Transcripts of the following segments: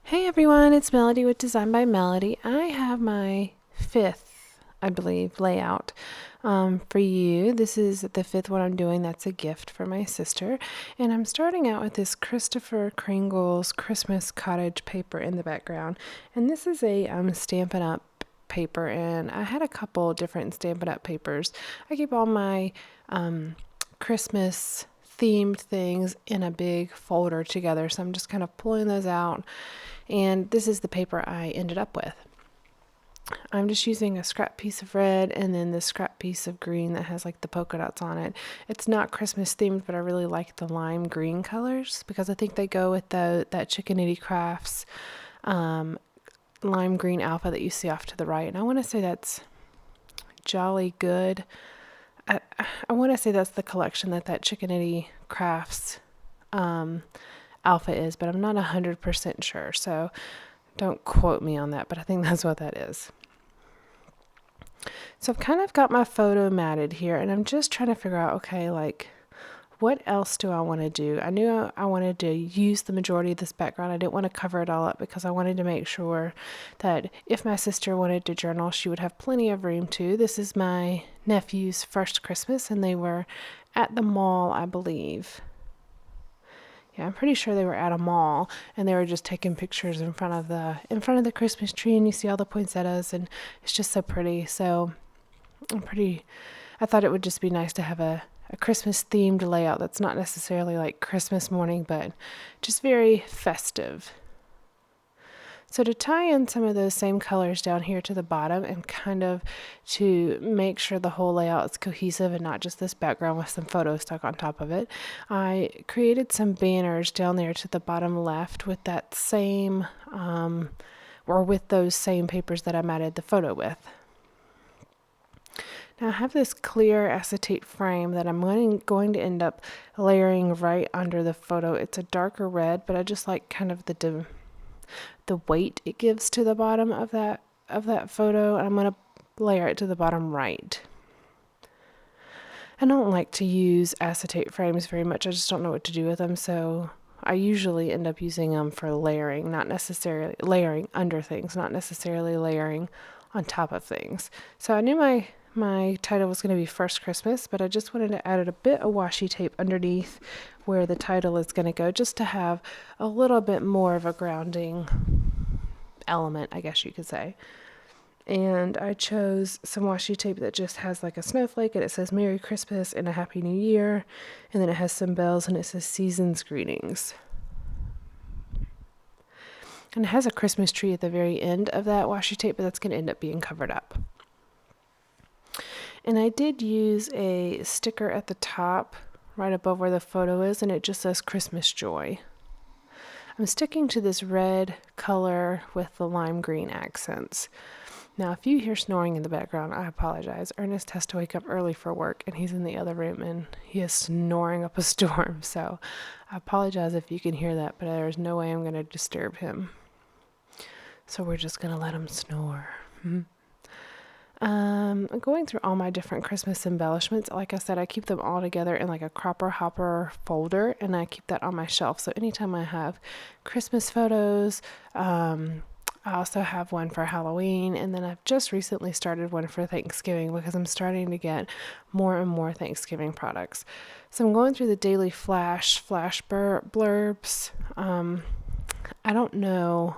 Hey everyone, it's Melody with Design by Melody. I have my fifth, I believe, layout for you. This is the fifth one I'm doing. That's a gift for my sister. And I'm starting out with this Christopher Kringle's Christmas Cottage paper in the background. And this is a Stampin' Up! Paper, and I had a couple different Stampin' Up! Papers. I keep all my Christmas themed things in a big folder together, so I'm just kind of pulling those out, and this is the paper I ended up with. I'm just using a scrap piece of red and then this scrap piece of green that has like the polka dots on it. It's not Christmas themed, but I really like the lime green colors because I think they go with that Chicken Crafts lime green alpha that you see off to the right. And I want to say that's Jolly Good. I want to say that's the collection that Chicken Crafts alpha is, but I'm not 100% sure, so don't quote me on that, but I think that's what that is. So I've kind of got my photo matted here, and I'm just trying to figure out, okay, like, what else do I want to do? I knew I wanted to use the majority of this background. I didn't want to cover it all up because I wanted to make sure that if my sister wanted to journal, she would have plenty of room too. This is my nephew's first Christmas, and they were at the mall, I believe. Yeah, I'm pretty sure they were at a mall, and they were just taking pictures in front of the Christmas tree, and you see all the poinsettias, and it's just so pretty. So I thought it would just be nice to have a Christmas themed layout that's not necessarily like Christmas morning, but just very festive. So to tie in some of those same colors down here to the bottom and kind of to make sure the whole layout is cohesive and not just this background with some photos stuck on top of it, I created some banners down there to the bottom left with that same, or with those same papers that I matted the photo with. Now I have this clear acetate frame that I'm going to end up layering right under the photo. It's a darker red, but I just like kind of the weight it gives to the bottom of that photo. I'm going to layer it to the bottom right. I don't like to use acetate frames very much. I just don't know what to do with them, so I usually end up using them for layering, not necessarily layering under things, not necessarily layering on top of things. So I knew my title was going to be First Christmas, but I just wanted to add a bit of washi tape underneath where the title is going to go, just to have a little bit more of a grounding element, I guess you could say. And I chose some washi tape that just has like a snowflake, and it says Merry Christmas and a Happy New Year, and then it has some bells and it says Season's Greetings. And it has a Christmas tree at the very end of that washi tape, but that's going to end up being covered up. And I did use a sticker at the top right above where the photo is, and it just says Christmas Joy. I'm sticking to this red color with the lime green accents. Now, if you hear snoring in the background, I apologize. Ernest has to wake up early for work, and he's in the other room, and he is snoring up a storm. So I apologize if you can hear that, but there's no way I'm going to disturb him. So we're just going to let him snore. I'm going through all my different Christmas embellishments. Like I said, I keep them all together in like a cropper hopper folder, and I keep that on my shelf. So anytime I have Christmas photos, I also have one for Halloween, and then I've just recently started one for Thanksgiving because I'm starting to get more and more Thanksgiving products. So I'm going through the daily flash blurbs. I don't know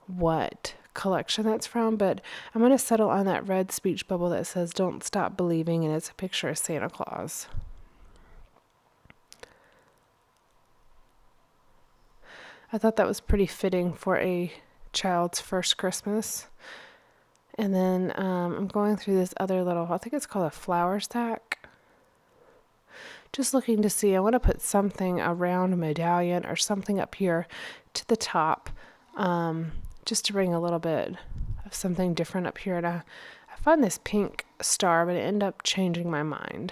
what collection that's from, but I'm going to settle on that red speech bubble that says Don't Stop Believing, and it's a picture of Santa Claus. I thought that was pretty fitting for a child's first Christmas. And then I'm going through this other little, I think it's called a flower stack. Just looking to see, I want to put something around a medallion or something up here to the top, just to bring a little bit of something different up here. And I found this pink star, but it ended up changing my mind.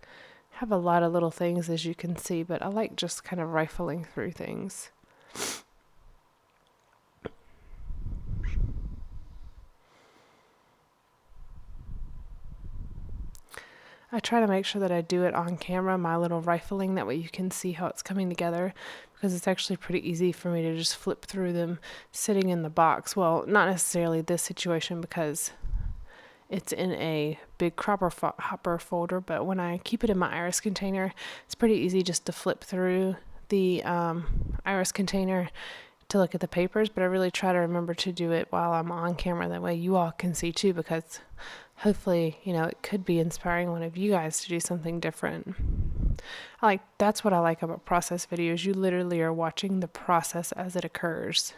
I have a lot of little things, as you can see, but I like just kind of rifling through things. I try to make sure that I do it on camera, my little rifling, that way you can see how it's coming together, because it's actually pretty easy for me to just flip through them sitting in the box. Well, not necessarily this situation because it's in a big hopper folder, but when I keep it in my iris container, it's pretty easy just to flip through the iris container to look at the papers. But I really try to remember to do it while I'm on camera, that way you all can see too, because hopefully, it could be inspiring one of you guys to do something different. That's what I like about process videos. You literally are watching the process as it occurs.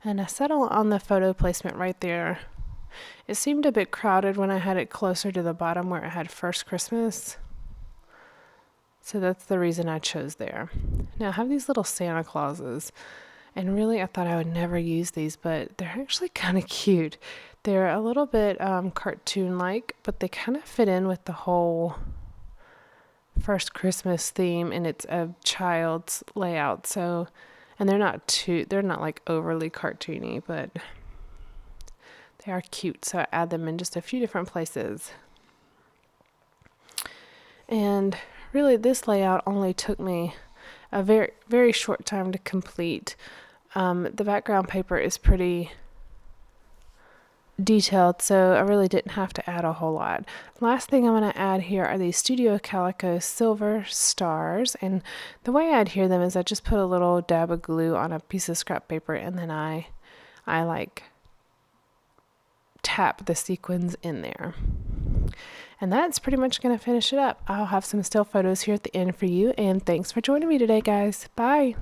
And I settled on the photo placement right there. It seemed a bit crowded when I had it closer to the bottom where it had First Christmas. So that's the reason I chose there. Now I have these little Santa Clauses. And really, I thought I would never use these, but they're actually kind of cute. They're a little bit cartoon-like, but they kind of fit in with the whole First Christmas theme, and it's a child's layout. So, and they're not like overly cartoony, but they are cute. So I add them in just a few different places. And really, this layout only took me a very, very short time to complete. The background paper is pretty detailed, so I really didn't have to add a whole lot. Last thing I'm going to add here are these Studio Calico silver stars, and the way I adhere them is I just put a little dab of glue on a piece of scrap paper, and then I tap the sequins in there. And that's pretty much going to finish it up. I'll have some still photos here at the end for you, and thanks for joining me today, guys. Bye!